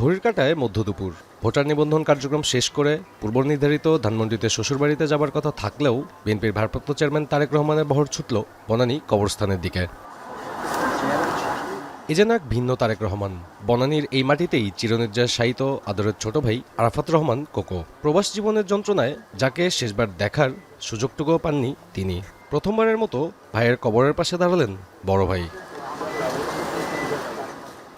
ঘড়ির কাঁটায় মধ্যদুপুর। ভোটার নিবন্ধন কার্যক্রম শেষ করে পূর্বনির্ধারিত ধানমন্ডিতে শ্বশুরবাড়িতে যাবার কথা থাকলেও বিএনপির ভারপ্রাপ্ত চেয়ারম্যান তারেক রহমানের বহর ছুটল বনানী কবরস্থানের দিকে। এ যেন এক ভিন্ন তারেক রহমান। বনানীর এই মাটিতেই চিরনির্যাস শায়িত আদরের ছোট ভাই আরাফাত রহমান কোকো। প্রবাস জীবনের যন্ত্রণায় যাকে শেষবার দেখার সুযোগটুকুও পাননি তিনি। প্রথমবারের মতো ভাইয়ের কবরের পাশে দাঁড়ালেন বড় ভাই।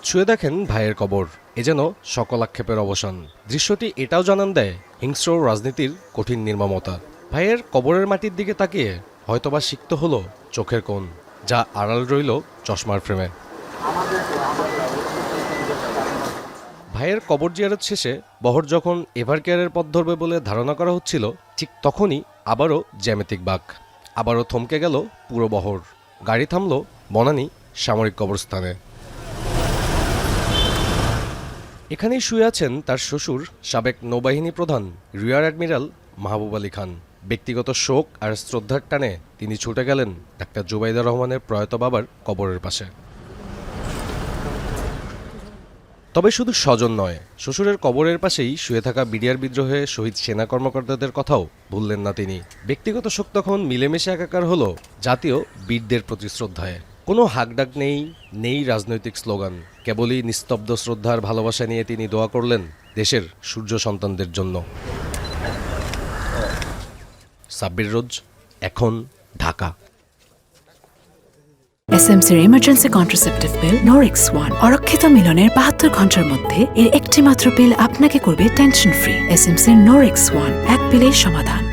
ছুঁয়ে দেখেন ভাইয়ের কবর, এ যেন সকল আক্ষেপের অবসান। দৃশ্যটি এটাও জানান দেয় হিংস্র রাজনীতির কঠিন নির্মমতা। ভাইয়ের কবরের মাটির দিকে তাকিয়ে হয়তোবা সিক্ত হলো চোখের কোণ, যা আড়াল রইল চশমার ফ্রেমে। ভাইয়ের কবর জিয়ারত শেষে বহর যখন এভারকেয়ারের পথ ধরবে বলে ধারণা করা হচ্ছিল, ঠিক তখনই আবারও জ্যামিতিক বাঁক। আবারও থমকে গেল পুরো বহর। গাড়ি থামল বনানী সামরিক কবরস্থানে। এখানেই শুয়ে আছেন তার শ্বশুর সাবেক নৌবাহিনী প্রধান রিয়ার অ্যাডমিরাল মাহবুব আলী খান। ব্যক্তিগত শোক আর শ্রদ্ধার টানে তিনি ছুটে গেলেন ডাক্তার জুবাইদা রহমানের প্রয়াত বাবার কবরের পাশে। তবে শুধু স্বজন নয়, শ্বশুরের কবরের পাশেই শুয়ে থাকা বিডিআর বিদ্রোহে শহীদ সেনা কর্মকর্তাদের কথাও ভুললেন না তিনি। ব্যক্তিগত শোক তখন মিলেমিশে একাকার হলো জাতীয় বীরদের প্রতি শ্রদ্ধায়। কোনো হাকডাক নেই রাজনৈতিক স্লোগান, কেবলই নিস্তব্ধ শ্রদ্ধার ভালোবাসা নিয়ে তিনি দোয়া করলেন দেশের সূর্য সন্তানদের জন্য। সাব্বির রোজ, এখন, ঢাকা। এসএমসির emergency contraceptive pill Norix one অরক্ষিত মিলনের 72 ঘন্টার মধ্যে এর একটি মাত্র পিল আপনাকে করবে টেনশন ফ্রি। এসএমসির নরিক্স ওয়ান, এক পিলের সমাধান।